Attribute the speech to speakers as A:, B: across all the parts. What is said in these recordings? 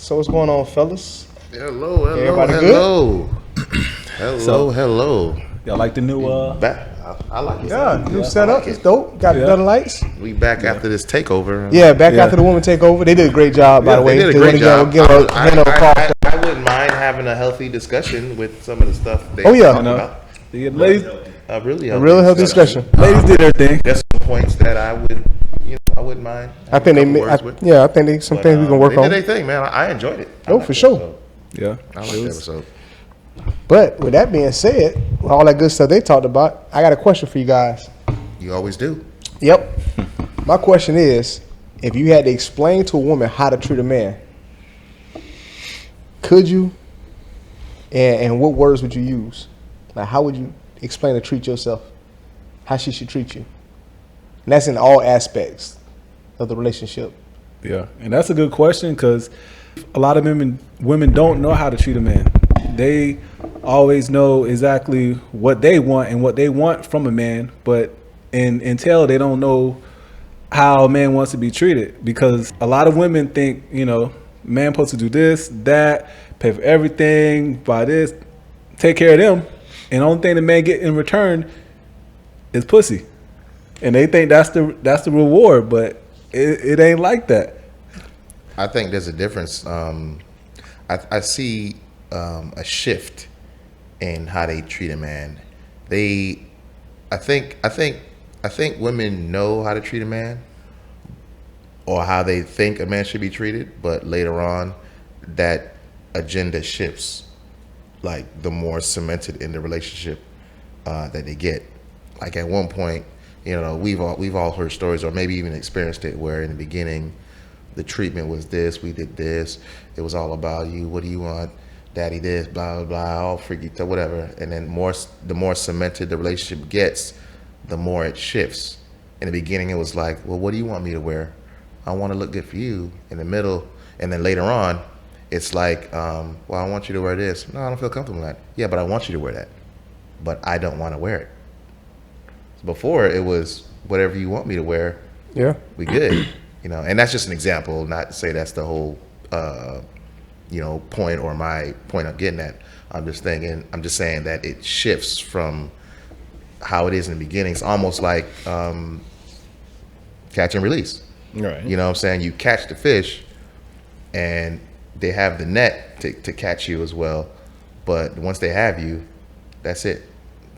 A: So what's going on, fellas?
B: Hello.
A: Everybody
B: Hello.
C: Y'all like the new
B: Back. I like it.
A: Yeah, new
B: I
A: setup.
B: like
A: It's
B: it.
A: dope. Got better lights.
B: We back after this takeover.
A: Yeah, back
C: Yeah.
A: after the woman takeover. They did a great job, by the way.
B: They did a great job.
A: Give a hand of applause.
B: I wouldn't mind having a healthy discussion with some of the stuff they
A: Oh, yeah.
B: talked
C: You know,
B: about.
C: the ladies,
B: A really
A: A real healthy discussion.
C: ladies did their thing.
B: There's some points that I wouldn't mind.
A: I think
B: having a
A: they,
B: couple words with.
A: yeah, I think they some
B: But,
A: things we can work
B: they
A: on.
B: did their thing, man. I enjoyed it. I
A: Oh,
B: liked
A: for
B: the
A: sure.
B: episode.
C: Yeah,
B: I like the episode.
A: But with that being said, with all that good stuff they talked about, I got a question for you guys.
B: You always do.
A: Yep. My question is, if you had to explain to a woman how to treat a man, could you? And what words would you use? Like, how would you explain to treat yourself? How she should treat you? And that's in all aspects of the relationship.
C: yeah, and that's a good question because a lot of women don't know how to treat a man. They always know exactly what they want and what they want from a man, but until they don't know how a man wants to be treated, because a lot of women think, man supposed to do this, that, pay for everything, buy this, take care of them, and the only thing the man get in return is pussy, and they think that's the reward, but it ain't like that.
B: I think there's a difference. I see a shift in how they treat a man. I think women know how to treat a man, or how they think a man should be treated, but later on, that agenda shifts. Like the more cemented in the relationship that they get. Like at one point, we've all heard stories, or maybe even experienced it, where in the beginning, the treatment was this, we did this, it was all about you, what do you want, daddy this, blah, blah, blah, all freaky, whatever. And then the more cemented the relationship gets, the more it shifts. In the beginning, it was like, well, what do you want me to wear? I want to look good for you. In the middle, and then later on, it's like, well, I want you to wear this. No, I don't feel comfortable with that. Yeah, but I want you to wear that. But I don't want to wear it. Before, it was whatever you want me to wear,
A: Yeah.
B: we good. And that's just an example, not to say that's the whole, point or my point I'm getting at. I'm just saying that it shifts from how it is in the beginning. It's almost like catch and release.
C: Right.
B: You know what I'm saying? You catch the fish, and they have the net to catch you as well. But once they have you, that's it.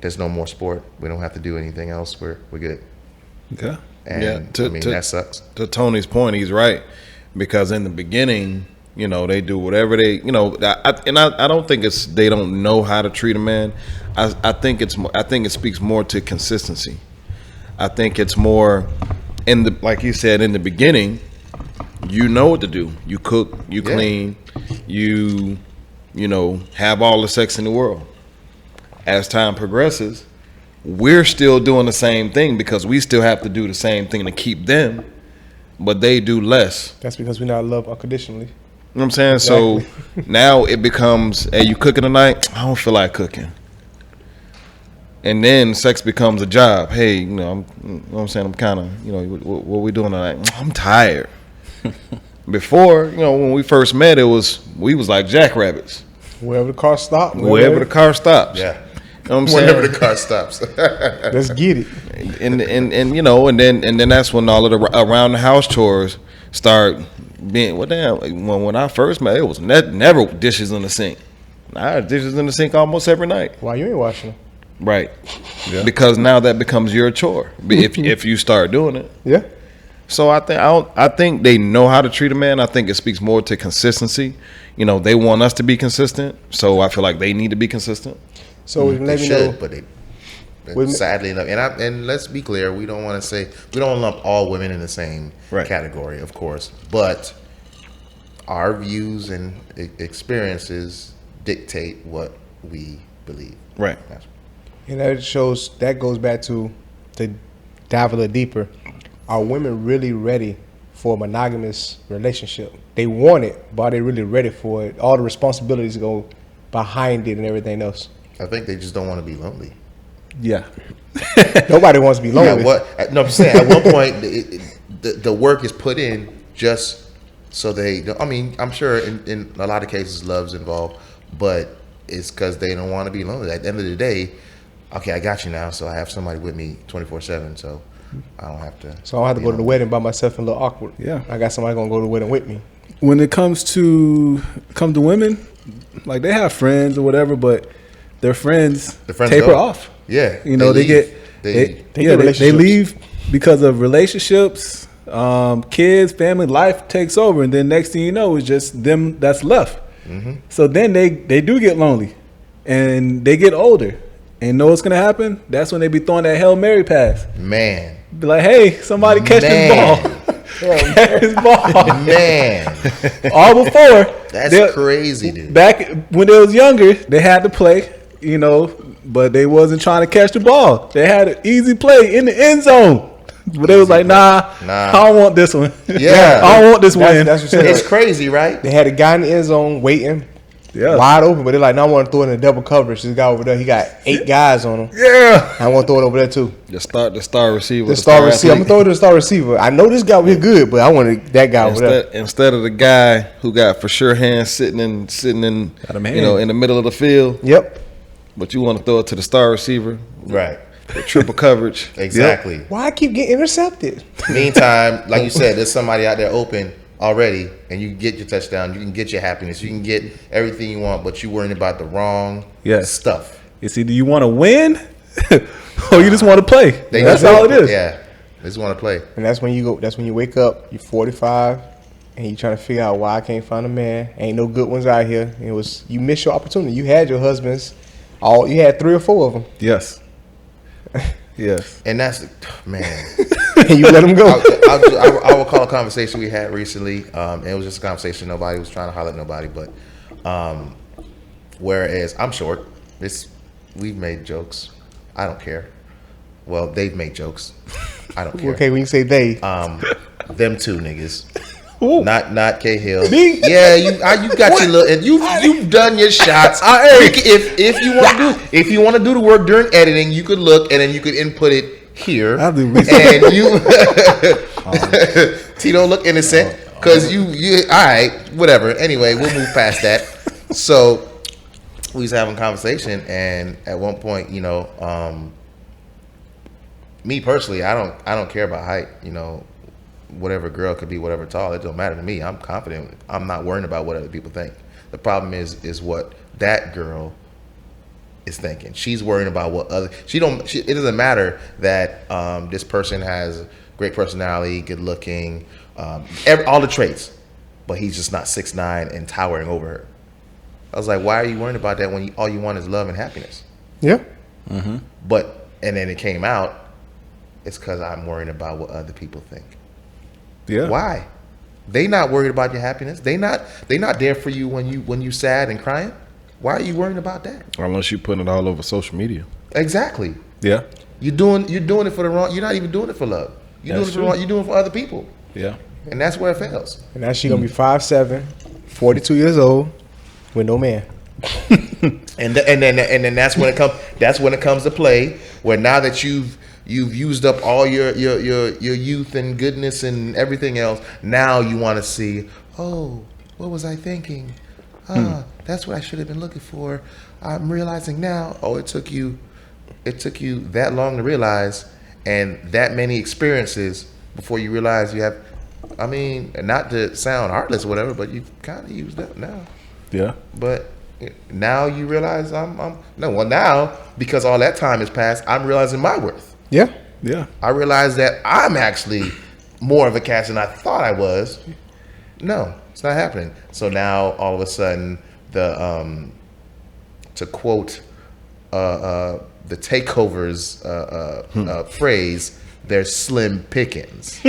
B: There's no more sport. We don't have to do anything else. We're good.
C: Okay.
B: And that sucks.
D: To Tony's point, he's right, because in the beginning, they do whatever they, I don't think it's they don't know how to treat a man. I think it speaks more to consistency. I think it's more like you said, in the beginning, you know what to do. You cook, you clean, you have all the sex in the world. As time progresses, we're still doing the same thing because we still have to do the same thing to keep them, but they do less.
A: That's because we not love unconditionally.
D: You know what I'm saying?
A: Exactly.
D: So now it becomes, hey, you cooking tonight? I don't feel like cooking. And then sex becomes a job. Hey, you know what I'm saying? I'm kind of, what we doing tonight? I'm tired. Before, when we first met, we was like jackrabbits.
A: Wherever the car stops.
D: Wherever the car stops.
B: Yeah.
D: You know what I'm saying?
B: Whenever the car stops.
A: Let's get it.
D: And then that's when all of the around the house chores start being, well, damn, when I first met, it was never dishes in the sink. I had dishes in the sink almost every night.
A: Why you ain't washing them?
D: Right. Yeah. Because now that becomes your chore if you start doing it.
A: Yeah.
D: So I think they know how to treat a man. I think it speaks more to consistency. They want us to be consistent, so I feel like they need to be consistent.
A: So let
B: They
A: me
B: should,
A: know.
B: but sadly enough, and let's be clear, we don't lump all women in the same category, of course, but our views and experiences dictate what we believe.
D: Right.
A: And that goes back to dive a little deeper. Are women really ready for a monogamous relationship? They want it, but are they really ready for it? All the responsibilities go behind it and everything else.
B: I think they just don't want to be lonely.
C: Yeah.
A: Nobody wants to be lonely.
B: No, I'm saying at one point the work is put in just So I mean, I'm sure in a lot of cases love's involved, but it's because they don't want to be lonely. At the end of the day, okay, I got you now, so I have somebody with me 24/7, so I don't have to.
A: So I don't have to go to the wedding by myself and look awkward.
C: Yeah.
A: I got somebody gonna go to the wedding with me.
C: When it comes to women, like they have friends or whatever, but their friends, taper
B: go.
C: off.
B: Yeah,
C: You know, they
B: leave.
C: they leave because of relationships, kids, family, life takes over, and then next thing you know, it's just them that's left.
B: Mm-hmm.
C: So then they do get lonely, and they get older, and know what's gonna happen? That's when they be throwing that Hail Mary pass.
B: Man,
C: Be like, hey, somebody catch this ball. Catch this ball.
B: man,
C: All before.
B: that's crazy, dude.
C: Back when they was younger, they had to play, you know, but they wasn't trying to catch the ball. They had an easy play in the end zone. But they was like, nah, I don't want this one.
B: Yeah.
C: I don't want this win.
A: That's what
B: It's crazy, right?
A: They had a guy in the end zone waiting,
C: Yeah.
A: wide open, but they're like, no, I want to throw it in a double coverage. This guy over there, he got 8 guys on him.
C: Yeah.
A: I want to throw it over there too.
D: The star receiver.
A: The star receiver. I'm gonna throw it to the star receiver. I know this guy will be good, but I want that guy over there.
D: Instead of the guy who got for sure hands sitting in
C: Got him
D: you know, in the middle of the field,
A: Yep.
D: but you want to throw it to the star receiver
B: Right.
D: with triple coverage.
B: Exactly.
A: Why I keep getting intercepted?
B: Meantime, like you said, there's somebody out there open already, and you can get your touchdown, you can get your happiness, you can get everything you want, but you're worrying about the wrong stuff.
C: It's either you want to win or you just want to play. That's all it is.
B: Yeah, they just want to play.
A: And that's when you go. That's when you wake up. You're 45, and you trying to figure out why I can't find a man. Ain't no good ones out here. It was you missed your opportunity. You had your husbands. You had 3 or 4 of them,
C: Yes. Yes.
B: And that's, man.
A: and you let them go.
B: I will call a conversation we had recently. It was just a conversation. Nobody was trying to holler at nobody, but whereas I'm short, we've made jokes. I don't care. Well, they've made jokes. I don't care.
A: Okay, when you say they,
B: Them two niggas.
C: Ooh.
B: Not K Hill.
C: Me?
B: Yeah, you got your little, and you've done your shots. If you want to do the work during editing, you could look and then you could input it here.
C: I'll do
B: And you Tito look innocent because you all right, whatever. Anyway, we'll move past that. So we was having a conversation, and at one point, you know, me personally, I don't care about height, you know. Whatever girl could be, whatever tall, it don't matter to me. I'm confident. I'm not worrying about what other people think. The problem is what that girl is thinking. She's worrying about what other. It doesn't matter that this person has great personality, good looking, all the traits, but he's just not 6'9" and towering over her. I was like, why are you worrying about that when all you want is love and happiness?
A: yeah.
B: But and then it came out. It's because I'm worrying about what other people think.
C: Yeah.
B: Why? They not worried about your happiness. They not there for you when you sad and crying. Why are you worrying about that?
D: Unless you're putting it all over social media.
B: Exactly.
C: Yeah.
B: You're doing it for the wrong. You're not even doing it for love. You're doing it for wrong. You're doing it for other people,
C: Yeah.
B: and that's where it fails.
A: And now she gonna be 5'7", 42 years old, with no man.
B: And then that's when it comes. That's when it comes to play. Where now that you've used up all your youth and goodness and everything else, now you want to see, oh, what was I thinking? That's what I should have been looking for. I'm realizing now. Oh, it took you that long to realize, and that many experiences before you realize you have. I mean, not to sound heartless or whatever, but you've kind of used up now.
C: Yeah.
B: But now you realize now because all that time has passed, I'm realizing my worth.
A: Yeah.
C: Yeah.
B: I realized that I'm actually more of a catch than I thought I was. No, it's not happening. So now all of a sudden, to quote the Takeover's phrase, there's slim pickings.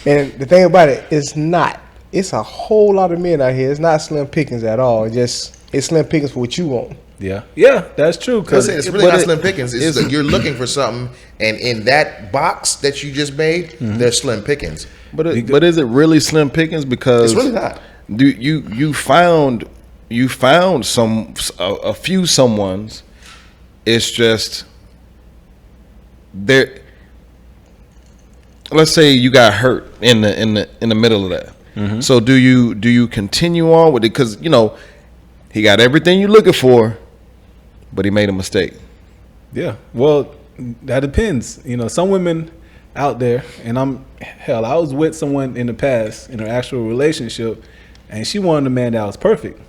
A: And the thing about it is not. It's a whole lot of men out here. It's not slim pickings at all. It's slim pickings for what you want.
C: Yeah. Yeah. That's true.
B: Because it's really not slim pickings. It's that you're looking for something, and in that box that you just made, there's slim pickings.
D: But is it really slim pickings? Because
B: It's really not.
D: You found a few someones. It's just there. Let's say you got hurt in the middle of that, So do you continue on with it? Because he got everything you're looking for, but he made a mistake.
C: Yeah. Well, that depends. Some women out there, and I was with someone in the past in an actual relationship, and she wanted a man that was perfect.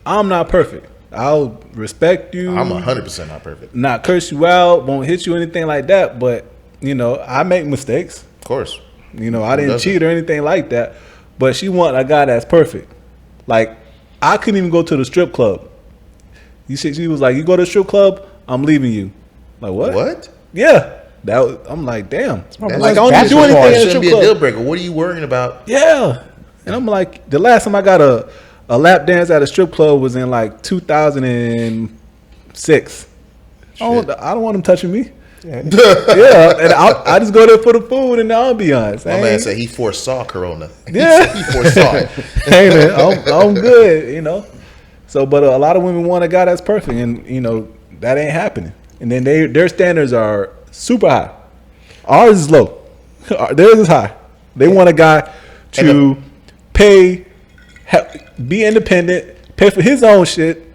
C: I'm not perfect. I'll respect you.
B: I'm 100% not perfect.
C: Not curse you out, won't hit you, anything like that. But, I make mistakes.
B: Of course.
C: I didn't cheat or anything like that. But she wanted a guy that's perfect. Like, I couldn't even go to the strip club. She was like, you go to the strip club, I'm leaving you. Like, what?
B: What?
C: Yeah. I'm like, damn.
B: That's
C: Like, I don't even do anything
B: That
C: at the
B: shouldn't
C: strip
B: be a
C: club.
B: deal breaker. What are you worrying about?
C: Yeah. And I'm like, the last time I got a lap dance at a strip club was in like 2006. I don't want them touching me. Yeah, and I just go there for the food and the ambiance.
B: My man said he foresaw Corona.
C: Yeah.
B: He foresaw it.
C: Hey man, I'm good, So, but a lot of women want a guy that's perfect, and that ain't happening. And then their standards are super high. Ours is low. Theirs is high. They want a guy to pay, be independent, pay for his own shit,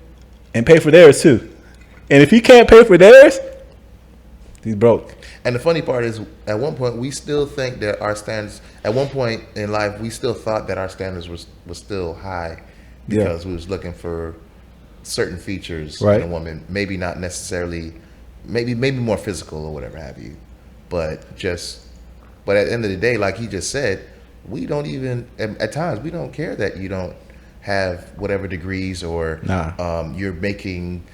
C: and pay for theirs too. And if he can't pay for theirs, he's broke.
B: And the funny part is, at one point, we still think that our standards. At one point in life, we still thought that our standards was still high because we was looking for certain features in a woman. Maybe not necessarily, maybe more physical or whatever have you, but at the end of the day, like he just said, we don't even at times we don't care that you don't have whatever degrees or you're making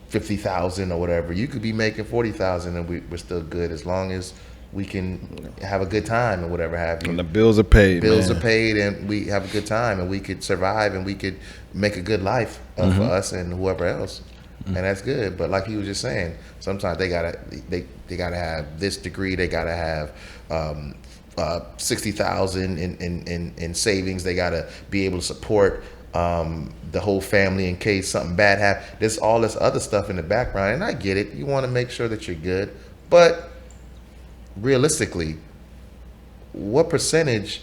B: 50,000 or whatever. You could be making 40,000 and we're still good as long as we can have a good time and whatever have you.
D: And the bills are paid.
B: Bills are paid and we have a good time and we could survive and we could make a good life for us and whoever else. And that's good. But like he was just saying, sometimes they gotta have this degree. They gotta have 60,000 in savings. They gotta be able to support the whole family in case something bad happens. There's all this other stuff in the background, and I get it. You want to make sure that you're good, but realistically, what percentage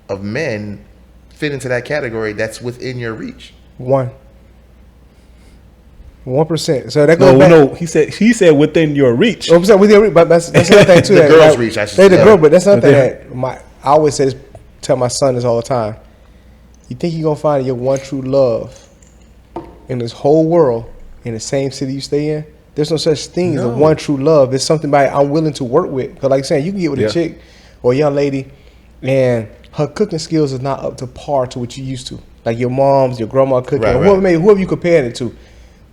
B: of men fit into that category that's within your reach?
A: 1%. So that goes back.
C: No. He said within your reach.
A: Oh, within your reach, but that's another thing too.
B: The girl's reach, I should say.
A: The girl, but that's another thing that I always say this, tell my son this all the time. You think you're gonna find your one true love in this whole world in the same city you stay in? There's no such thing as a one true love. It's something I'm willing to work with. Because like I'm saying, you can get with a chick or a young lady and her cooking skills is not up to par to what you used to. Like your mom's, your grandma cooking, whoever you compared it to.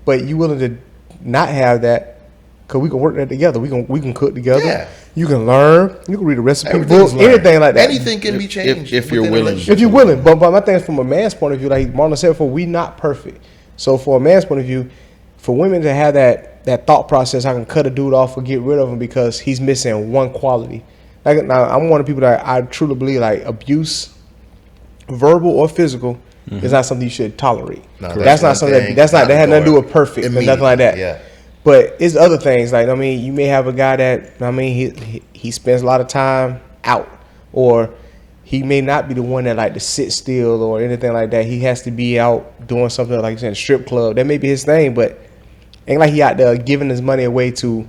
A: But you willing to not have that because we can work that together. We can cook together. Yeah. You can learn. You can read a recipe book, anything like that.
B: Anything can be changed
D: if you're willing.
A: If you're willing. But my thing is from a man's point of view, like Marlon said before, we not perfect. So for a man's point of view, for women to have that thought process, I can cut a dude off or get rid of him because he's missing one quality. Like now, I'm one of the people that I truly believe like abuse, verbal or physical, is not something you should tolerate. No, that's not something that had nothing to do with perfect or nothing like that.
B: Yeah.
A: But it's other things like you may have a guy that he spends a lot of time out, or he may not be the one that like to sit still or anything like that. He has to be out doing something like you said, strip club. That may be his thing, but ain't like he out there giving his money away to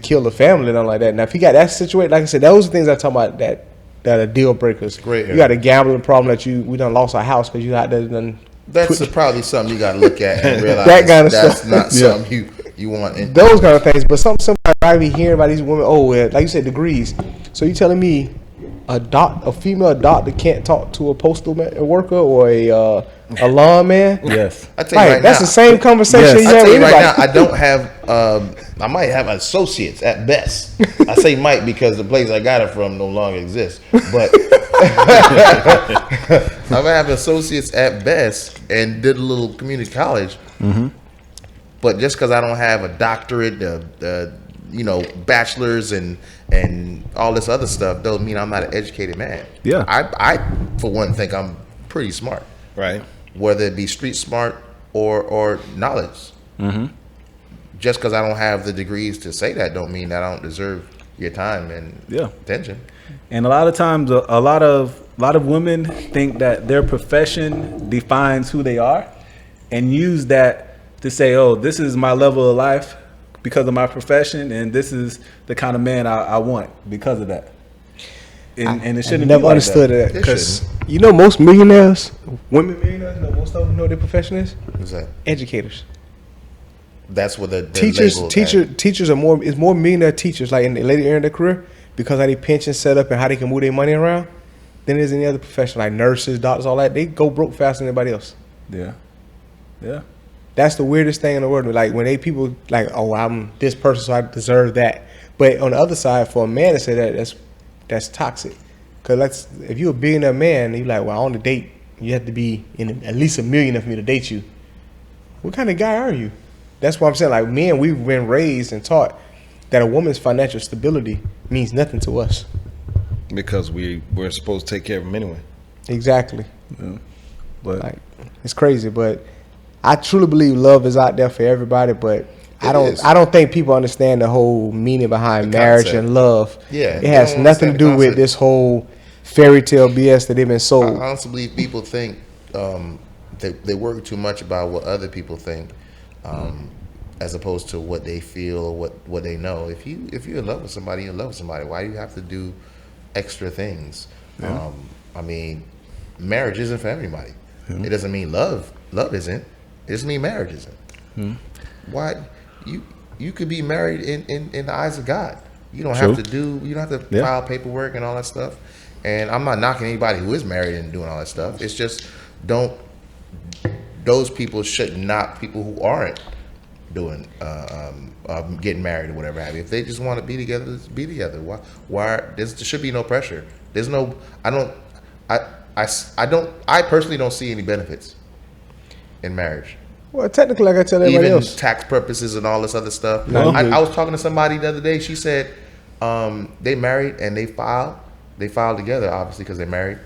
A: kill the family and nothing like that. Now if he got that situation, like I said, those are things I talk about that are deal breakers.
B: Great.
A: You got a gambling problem that we done lost our house because you out there done.
B: That's probably something you got to look at and realize
A: that kind of
B: that's
A: stuff.
B: not something you want.
A: Those kind of things. But somebody I be hearing about these women. Oh, like you said, degrees. So you telling me a female doctor can't talk to a postal worker or a lawn man?
C: Yes.
B: I tell you right
A: that's
B: now,
A: the same conversation you
B: I
A: have
B: tell
A: with
B: you
A: anybody.
B: right now, I don't have. I might have associates at best. I say might because the place I got it from no longer exists. But I have associates at best and did a little community college. Mm-hmm. But just because I don't have a doctorate, bachelor's and all this other stuff, doesn't mean I'm not an educated man.
C: Yeah.
B: I for one think I'm pretty smart.
D: Right.
B: Whether it be street smart or knowledge. Mm-hmm. Just because I don't have the degrees to say that don't mean that I don't deserve your time and attention.
C: And a lot of times, a lot of lot of women think that their profession defines who they are, and use that to say, "Oh, this is my level of life because of my profession, and this is the kind of man I want because of that." And it shouldn't.
A: I never
C: be like
A: understood that
B: It
A: because you know most millionaires, women millionaires, you know, most of them know what their profession is.
B: What's that?
A: Educators.
B: That's what the
A: Teachers,
B: label
A: teachers are more. It's more millionaire teachers like in the later area of their career because how their pension set up and how they can move their money around than it is any other profession like nurses, doctors, all that. They go broke faster than anybody else.
C: Yeah, yeah.
A: That's the weirdest thing in the world. Like when people like, oh, I'm this person, so I deserve that. But on the other side, for a man to say that, that's toxic. Because if you're a billionaire man, you're like, well, I want to date. You have to be in at least $1 million for me to date you. What kind of guy are you? That's what I'm saying. Like men, we've been raised and taught that a woman's financial stability means nothing to us.
D: Because we're supposed to take care of them anyway.
A: Exactly.
C: Yeah. But
A: Like it's crazy, but I truly believe love is out there for everybody. But I don't think people understand the whole meaning behind
B: The
A: marriage
B: concept.
A: and love.
B: Yeah,
A: it
B: they
A: has
B: don't
A: nothing to
B: understand
A: do
B: the
A: with
B: concept.
A: this whole fairy tale BS that they've been
B: I
A: sold.
B: honestly believe people think they worry too much about what other people think, as opposed to what they feel or what they know. If you're in love with somebody, you're in love with somebody. Why do you have to do extra things?
C: Yeah.
B: I mean, marriage isn't for everybody. It doesn't mean love isn't. It doesn't mean marriage isn't. Why you could be married in the eyes of God. You don't have
C: True.
B: to
C: Yeah.
B: file paperwork and all that stuff. And I'm not knocking anybody who is married and doing all that stuff. It's just those people should knock people who aren't doing getting married or whatever have you. If they just want to be together, just be together. Why there should be no pressure. There's no I personally don't see any benefits in marriage.
A: Well, technically, like I tell everybody
B: Even
A: else,
B: tax purposes and all this other stuff.
A: No,
B: I was talking to somebody the other day. She said they married and they filed together, obviously because they're married.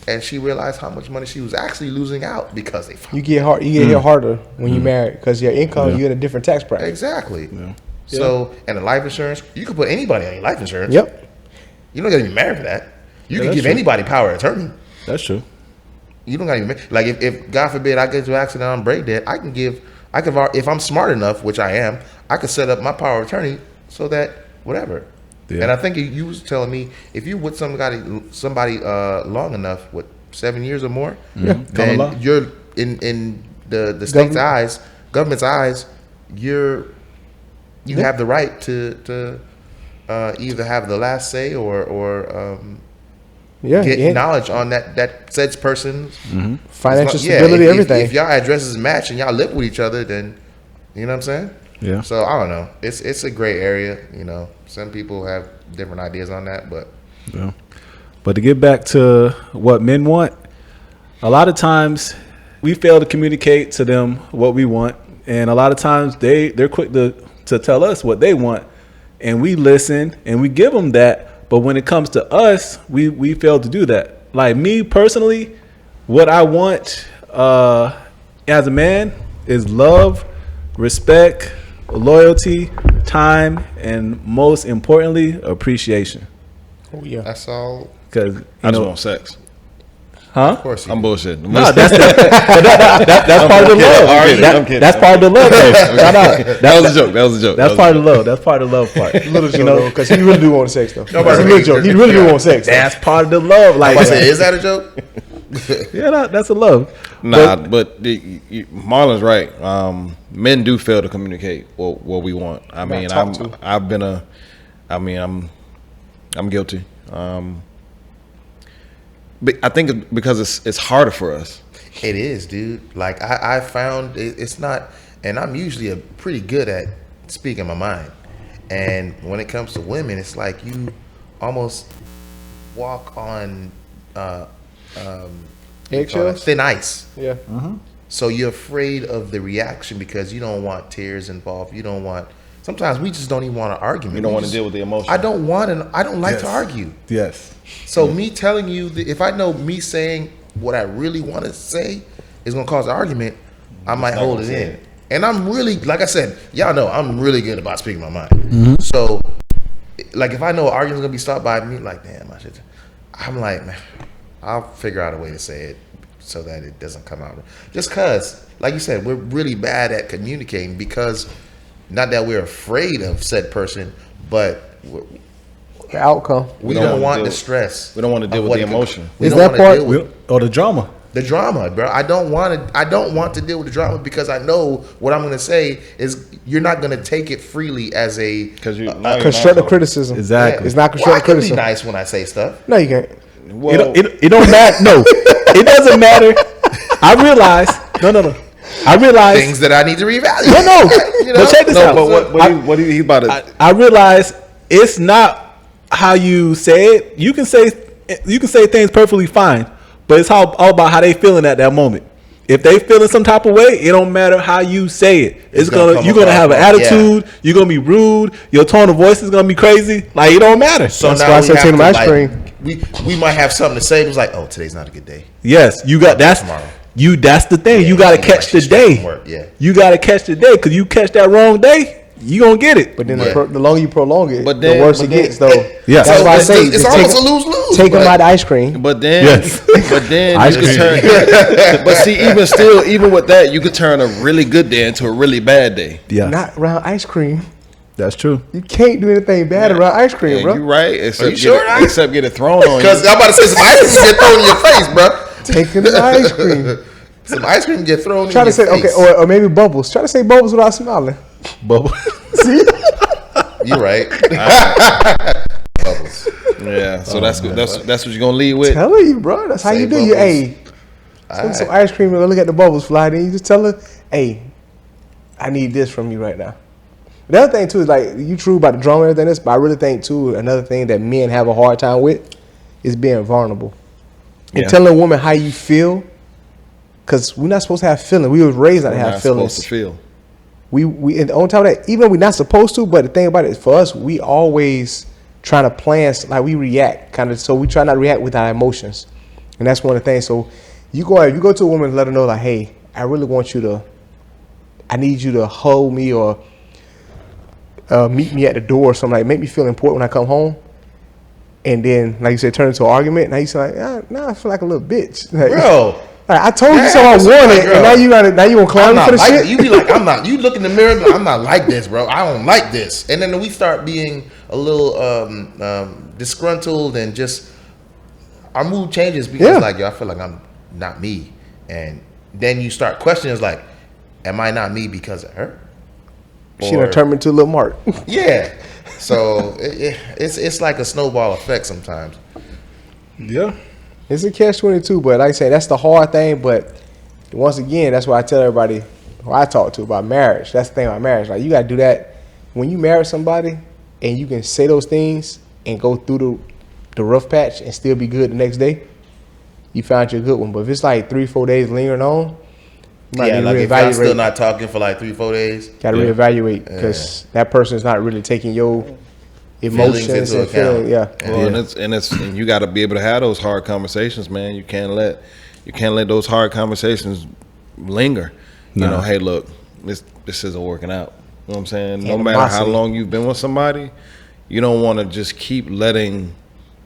B: And she realized how much money she was actually losing out because they filed.
A: you get hit harder when you marry because your income you're in a different tax bracket.
B: Exactly.
C: Yeah.
B: So, and the life insurance, you can put anybody on your life insurance.
A: Yep.
B: You don't got to be married for that. You can
C: that's
B: give
C: true.
B: anybody power of attorney.
C: that's true.
B: You don't got to be like if God forbid I get into an accident, I'm brain dead. I can if I'm smart enough, which I am, I could set up my power of attorney so that whatever.
C: Yeah.
B: And I think you was telling me if you with somebody long enough, 7 years or more,
C: Common law.
B: then you're in the state's government's eyes, you have the right to either have the last say or get knowledge on that said person's
A: Financial
B: yeah,
A: stability,
B: if
A: everything.
B: If y'all addresses match and y'all live with each other, then you know what I'm saying.
C: Yeah.
B: So I don't know. It's a gray area. You know, some people have different ideas on that, but
C: Yeah. But to get back to what men want, a lot of times we fail to communicate to them what we want, and a lot of times they're quick to tell us what they want, and we listen and we give them that. But when it comes to us, we fail to do that. Like me personally, what I want as a man is love, respect, loyalty, time, and most importantly, appreciation.
A: Oh yeah.
B: that's all.
C: Because
D: I just want sex.
C: huh?
B: Of course,
D: I'm bullshitting.
C: No, that's part of the love.
D: I'm kidding.
C: That's part of the love. Though. Shout out.
D: That was a joke. That was a joke.
C: That's part of the love. That's part of the love part.
A: Little joke though, because he really do want sex though.
B: Nobody
A: That's a little
B: really-
A: joke. He really do want sex.
C: That's part of the love. Like,
B: I say, is that a joke?
C: yeah, that's a love.
D: Nah, but Marlon's right. Men do fail to communicate what we want. I mean,
A: talk to.
D: I'm guilty. But I think because it's harder for us.
B: It is, dude. Like I found it's not, and I'm usually pretty good at speaking my mind. And when it comes to women, it's like you almost walk on
A: Eggshells?
B: thin ice.
A: Yeah.
B: So you're afraid of the reaction because you don't want tears involved. You don't want. Sometimes we just don't even want an argument.
D: You don't
B: We
D: want to
B: just-
D: deal with the emotion.
B: I don't like
C: Yes.
B: to argue.
C: Yes.
B: So me telling you that if I know me saying what I really want to say is gonna cause an argument, I might hold it in. And I'm really, like I said, y'all know I'm really good about speaking my mind. So, like if I know an argument's gonna be stopped by me, like damn, I'm like, man, I'll figure out a way to say it so that it doesn't come out. Just because, like you said, we're really bad at communicating because not that we're afraid of said person, but
A: The outcome.
B: we don't want the stress.
D: We don't want to deal with the emotion.
A: Is that part
C: or the drama?
B: The drama, bro. I don't want to deal with the drama because I know what I'm going to say is you're not going to take it freely as a
A: constructive criticism.
C: Exactly.
A: It's not
B: Well, I
A: constructive
B: can be
A: criticism.
B: nice when I say stuff.
A: No, you can't.
D: Well,
C: It don't matter. No, it doesn't matter. I realize. No. I realize
B: Things that I need to reevaluate.
C: No.
B: You know?
C: But check this out.
D: but what do you about to?
C: I realize it's not how you say it. You can say things perfectly fine, but it's all about how they feeling at that moment. If they feeling some type of way, it don't matter how you say it. You're gonna have an attitude. Yeah. You're gonna be rude. Your tone of voice is gonna be crazy. Like it don't matter.
B: So
A: that's
B: now
A: why I
B: we
A: said
B: have
A: take
B: to,
A: them ice
B: like,
A: cream.
B: we might have something to say. It was like, oh, today's not a good day.
C: Yes, you got that's
B: tomorrow.
C: That's the thing.
B: Yeah,
C: you got to
B: yeah,
C: catch
B: like
C: the day.
B: work, yeah.
C: You got to catch the day because you catch that wrong day, you gonna get it.
A: But then
B: Yeah.
A: the longer you prolong it,
D: But then-
A: the worse
D: but
A: it
D: then-
A: gets, though.
C: Yeah.
A: That's
B: So
A: why I say
B: it's
A: just
B: almost
A: take
B: a lose-lose.
A: Take them
B: but-
A: out the ice cream.
D: But then,
C: Yes.
D: but then
C: Ice
D: you could
C: cream.
D: turn. But see, even with that, you could turn a really good day into a really bad day.
C: Yeah,
A: Not around ice cream.
C: that's true.
A: You can't do anything bad around ice cream,
D: Yeah,
A: bro.
D: you right. Except
B: you sure not?
D: except get it thrown on you.
B: Because I'm about to say some ice cream get thrown in your face, bro.
A: Taking the ice cream.
B: Some ice cream get thrown
A: Try
B: in
A: to
B: your
A: say
B: face.
A: okay, or maybe bubbles. Try to say bubbles without smiling.
C: Bubble.
B: You're right. Bubbles.
D: Yeah, so that's good. That's what you're gonna lead with.
A: Telling you, bro. That's how
B: Say
A: you do.
B: bubbles.
A: You, hey, send some ice cream and look at the bubbles fly. Then you just tell her, hey, I need this from you right now. The other thing too is like you true about the drama and everything else, but I really think too another thing that men have a hard time with is being vulnerable and
D: Yeah.
A: telling a woman how you feel. Cause we're not supposed to have feelings. We was raised not to
D: We're
A: have
D: not
A: feelings.
D: supposed to feel.
A: We and on top of that, even we're not supposed to, but the thing about it, for us, we always trying to plan, like we react kind of, so we try not to react with our emotions. And that's one of the things. So you go to a woman and let her know like, hey, I really want you to, I need you to hold me or meet me at the door or something, like make me feel important when I come home. And then, like you said, turn into an argument. Now you say like, nah, I feel like a little bitch. Like,
B: Bro.
A: like, I told you
B: Yeah,
A: something I
B: that's
A: wanted,
B: right,
A: and
B: girl.
A: now you gonna clown
B: I'm
A: me
B: not
A: for the
B: like
A: shit.
B: you be like, I'm not. You look in the mirror, and be like, I'm not like this, bro. I don't like this. And then we start being a little disgruntled and just our mood changes because
A: Yeah.
B: like, yo, I feel like I'm not me. And then you start questioning, it's like, am I not me because of her?
A: She done turned me into a little mark.
B: Yeah. So it's like a snowball effect sometimes.
C: Yeah.
A: It's a catch-22, but like I say, that's the hard thing. But once again, that's why I tell everybody who I talk to about marriage. That's the thing about marriage. Like you gotta do that when you marry somebody, and you can say those things and go through the rough patch and still be good the next day. You found your good one. But if it's like 3-4 days lingering on, you might
B: Yeah,
A: need to
B: like if y'all still
A: reevaluate.
B: not talking for like 3-4 days.
A: Gotta reevaluate because that person is not really taking your
B: Feelings
A: emotions
B: into
A: and feeling. Yeah.
D: Well, and you got to be able to have those hard conversations, man. You can't let those hard conversations linger. You know, hey, look, this isn't working out. You know what I'm saying? No matter how
A: Animosity.
D: long you've been with somebody, you don't want to just keep letting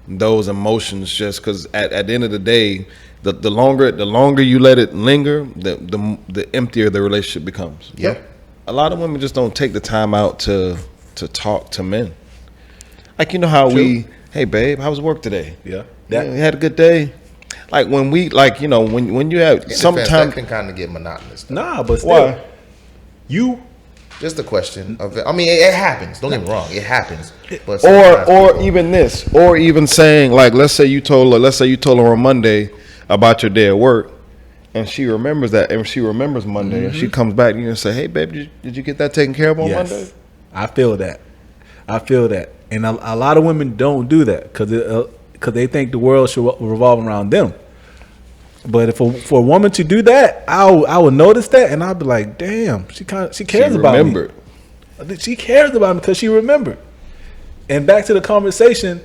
D: those emotions just because at the end of the day, the longer you let it linger, the emptier the relationship becomes.
B: Yep.
D: A lot of women just don't take the time out to talk to men. Like, you know how hey babe, how was work today?
C: Yeah.
D: You had a good day? Like when we, like, you know, when you have
B: In defense,
D: sometimes.
B: that can kind of get monotonous. Though.
C: Nah, but still,
D: Why?
C: you
B: Just a question of I mean, it happens. Don't get me wrong, it happens. But
D: Or
B: sometimes people-
D: even this, or even saying, like, let's say you told her on Monday about your day at work, and she remembers that, and she remembers Monday, and she comes back to you and say, hey babe, did you get that taken care of on
C: yes,
D: Monday?
C: I feel that. And a lot of women don't do that because they think the world should revolve around them. But if for a woman to do that, I would notice that, and I'll be like, damn, she cares about
D: remembered.
C: me. She cares about me because she remembered. And back to the conversation,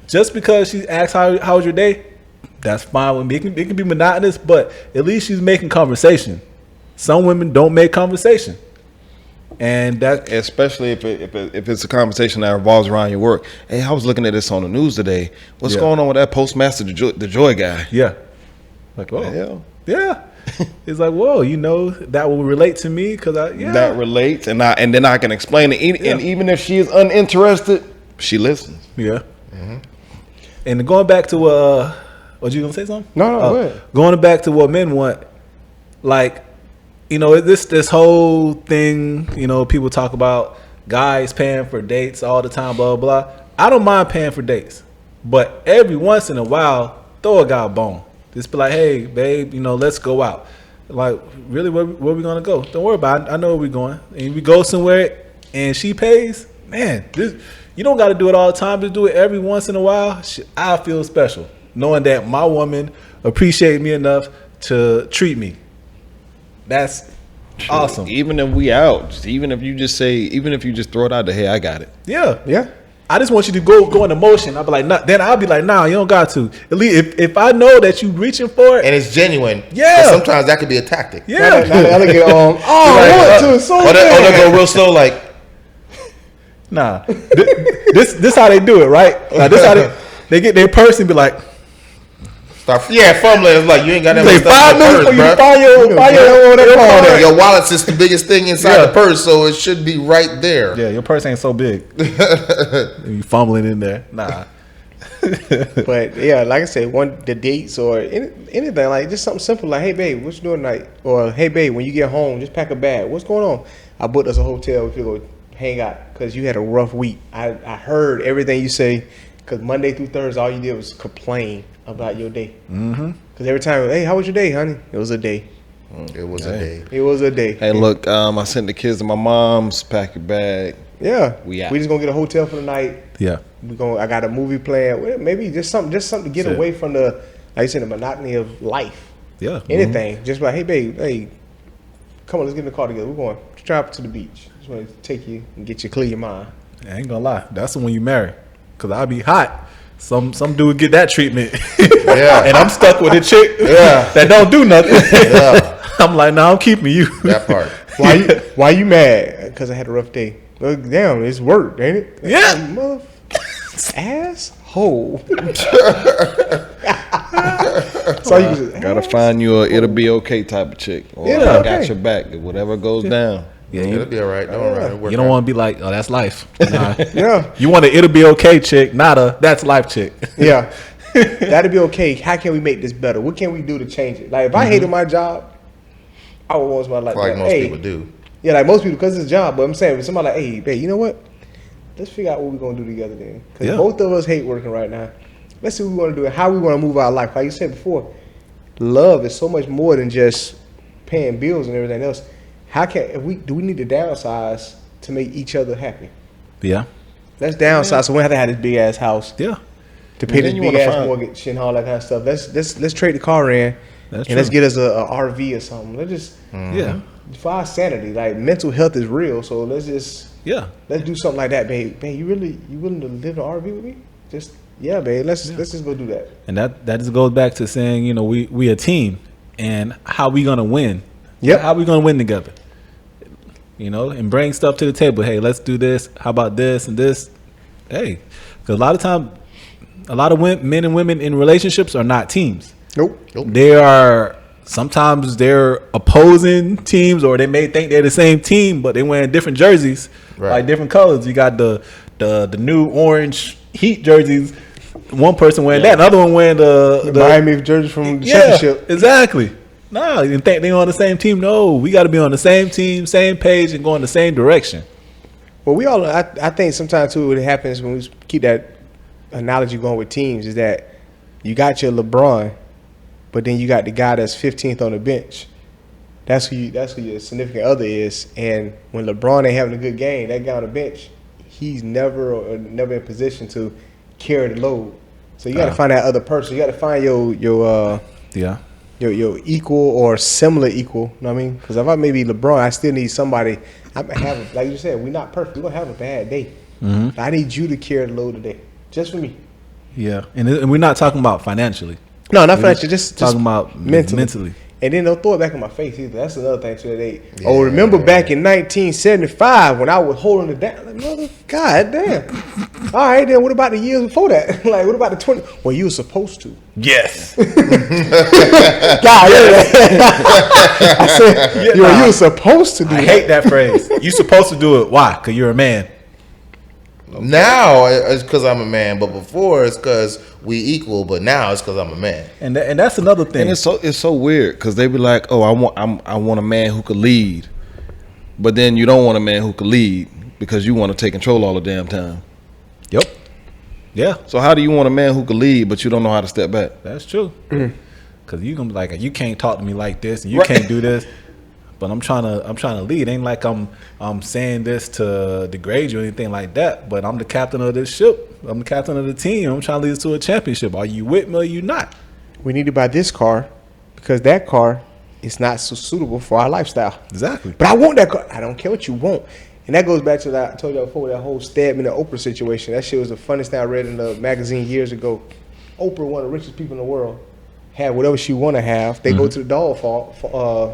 C: just because she asks how was your day, that's fine with me. It can be monotonous, but at least she's making conversation. Some women don't make conversation. And that,
D: especially if it's a conversation that revolves around your work. Hey, I was looking at this on the news today. What's going on with that Postmaster the Joy guy?
C: yeah, like, oh,
D: Hell.
C: yeah. It's like, whoa, that will relate to me because
D: That relates, and then I can explain it. And even if she is uninterested, she listens.
C: Yeah. And going back to was you gonna say something?
A: No, go ahead.
C: Going back to what men want, like, this whole thing, people talk about guys paying for dates all the time, blah blah blah. I don't mind paying for dates, but every once in a while, throw a guy a bone. Just be like, hey, babe, let's go out. Like, really, where we gonna go? Don't worry about it. I know where we're going. And we go somewhere and she pays, man, you don't got to do it all the time. Just do it every once in a while. I feel special knowing that my woman appreciate me enough to treat me. That's awesome.
D: Even if we out, even if you just throw it out there, hey, I got it.
C: Yeah. I just want you to go in emotion. I'll be like, nah. Then I'll be like, nah, you don't got to. At least if I know that you reaching for it
B: And it's genuine.
C: Yeah.
B: But sometimes that could be a tactic.
C: yeah.
A: Now they get on. Oh, I want to. So
B: Or they
A: bad.
B: go real slow, like,
C: Nah, this how they do it, right? Now, this how they get their purse and be like,
B: fumbling. It's like, you ain't got that much
C: like
B: stuff
C: 5
B: in your
C: minutes
B: purse,
C: before you
B: bruh.
C: find your phone.
B: Your wallet's just the biggest thing inside the purse, so it should be right there.
C: Yeah, your purse ain't so big. You fumbling in there. Nah.
A: But yeah, like I said, the dates or anything, like just something simple like, hey babe, what you doing tonight? Or hey babe, when you get home, just pack a bag. What's going on? I booked us a hotel. We go hang out because you had a rough week. I heard everything you say because Monday through Thursday, all you did was complain about your day. Because every time, hey, how was your day, honey? It was a day.
B: It was a day.
A: It was a day.
D: Hey, look, I sent the kids to my mom's. Pack your bag.
A: Yeah,
D: We out.
A: just gonna get a hotel for the night.
C: Yeah.
A: I got a movie planned. Well, maybe just something to get
C: That's it.
A: away from the, like you said, the monotony of life.
C: Yeah.
A: Anything. Just like, hey babe, hey, come on, let's get in the car together. We're going to travel to the beach. Just want to take you and get you clear your mind.
C: I ain't gonna lie. That's the one you marry. Cause I be hot. Some dude get that treatment.
B: Yeah.
C: And I'm stuck with a chick that don't do nothing.
B: Yeah.
C: I'm like, nah, I'm keeping you.
B: That part.
A: Why you mad? Because I had a rough day. Well, damn, it's work, ain't it?
C: Yeah.
A: Mother asshole. So you just,
D: Gotta find you it'll be okay type of chick. Or
A: Yeah,
D: I
A: okay.
D: got your back. Whatever goes down.
C: Yeah,
B: It'll be all right. Don't worry. It'll work
C: you don't
B: out.
C: want to be like, oh, that's life. Nah.
A: yeah,
C: You want it'll be okay chick, not a that's life chick.
A: yeah. That'd be okay. How can we make this better? What can we do to change it? Like if I hated my job, I would want somebody
B: Like most people do.
A: Yeah, like most people, because it's a job. But I'm saying, if somebody like, hey, babe, you know what? Let's figure out what we're gonna do together then. Because
C: Yeah.
A: both of us hate working right now. Let's see what we want to do and how we want to move our life. Like you said before, love is so much more than just paying bills and everything else. Do we need to downsize to make each other happy?
C: Yeah.
A: Let's downsize so we don't have to have this big ass house
C: Yeah.
A: to pay
D: then
A: this
D: you
A: big
D: wanna
A: ass
D: find-
A: mortgage and all that kind of stuff. Let's trade the car in
C: That's
A: and let's
C: true.
A: get us a RV or something. Let's just
C: Yeah.
A: for our sanity. Like mental health is real, so let's
C: Yeah.
A: do something like that, babe. Babe, you willing to live in an RV with me? Just yeah, babe. Let's just go do that.
C: And that just goes back to saying, we a team and how we gonna win.
A: Yep.
C: How we gonna win together. And bring stuff to the table. Hey, let's do this. How about this and this? Hey, because a lot of time, a lot of men and women in relationships are not teams.
A: Nope.
C: They are sometimes they're opposing teams, or they may think they're the same team, but they wearing different jerseys,
B: Right.
C: like different colors. You got the new orange Heat jerseys. One person wearing that, another one wearing the
A: Miami jersey from the
C: yeah,
A: championship.
C: exactly. No, you think they on the same team? No, we got to be on the same team, same page, and go in the same direction.
A: Well, I think sometimes too what happens when we keep that analogy going with teams is that you got your LeBron, but then you got the guy that's 15th on the bench. That's who your significant other is. And when LeBron ain't having a good game, that guy on the bench, he's never in position to carry the load. So you got to find that other person. You got to find your equal or similar equal. You know what I mean? Because if I may be LeBron, I still need somebody. Like you said, we're not perfect. We're gonna have a bad day.
C: Mm-hmm.
A: I need you to carry the load today, just for me.
C: Yeah, and we're not talking about financially.
A: No, not
C: We're
A: financially. Just
C: talking about mentally.
A: And then they'll throw it back in my face either. That's another thing too. Remember back in 1975 when I was holding it down? Like, mother, god damn. All right, then what about the years before that? Like, what about the 20? Well, you were supposed to.
C: Yes.
A: God, I said, you were supposed to do
C: I
A: that.
C: hate that phrase. You supposed to do it. Why? Because you're a man.
B: Now it's because I'm a man, but before it's because we equal. But now it's because I'm a man.
C: And that's another thing.
D: And it's so weird because they be like, oh, I want a man who could lead, but then you don't want a man who could lead because you want to take control all the damn time.
C: Yep. Yeah,
D: So how do you want a man who could lead but you don't know how to step back?
C: that's true. Because you gonna be like, you can't talk to me like this, and you can't do this. But I'm trying to lead. Ain't like I'm saying this to degrade you or anything like that. But I'm the captain of this ship. I'm the captain of the team. I'm trying to lead us to a championship. Are you with me or are you not?
A: We need to buy this car because that car is not so suitable for our lifestyle.
C: Exactly.
A: But I want that car. I don't care what you want. And that goes back to that I told you before, that whole stab in the Oprah situation. That shit was the funniest thing I read in the magazine years ago. Oprah, one of the richest people in the world, have whatever she want to have. They go to the dog farm.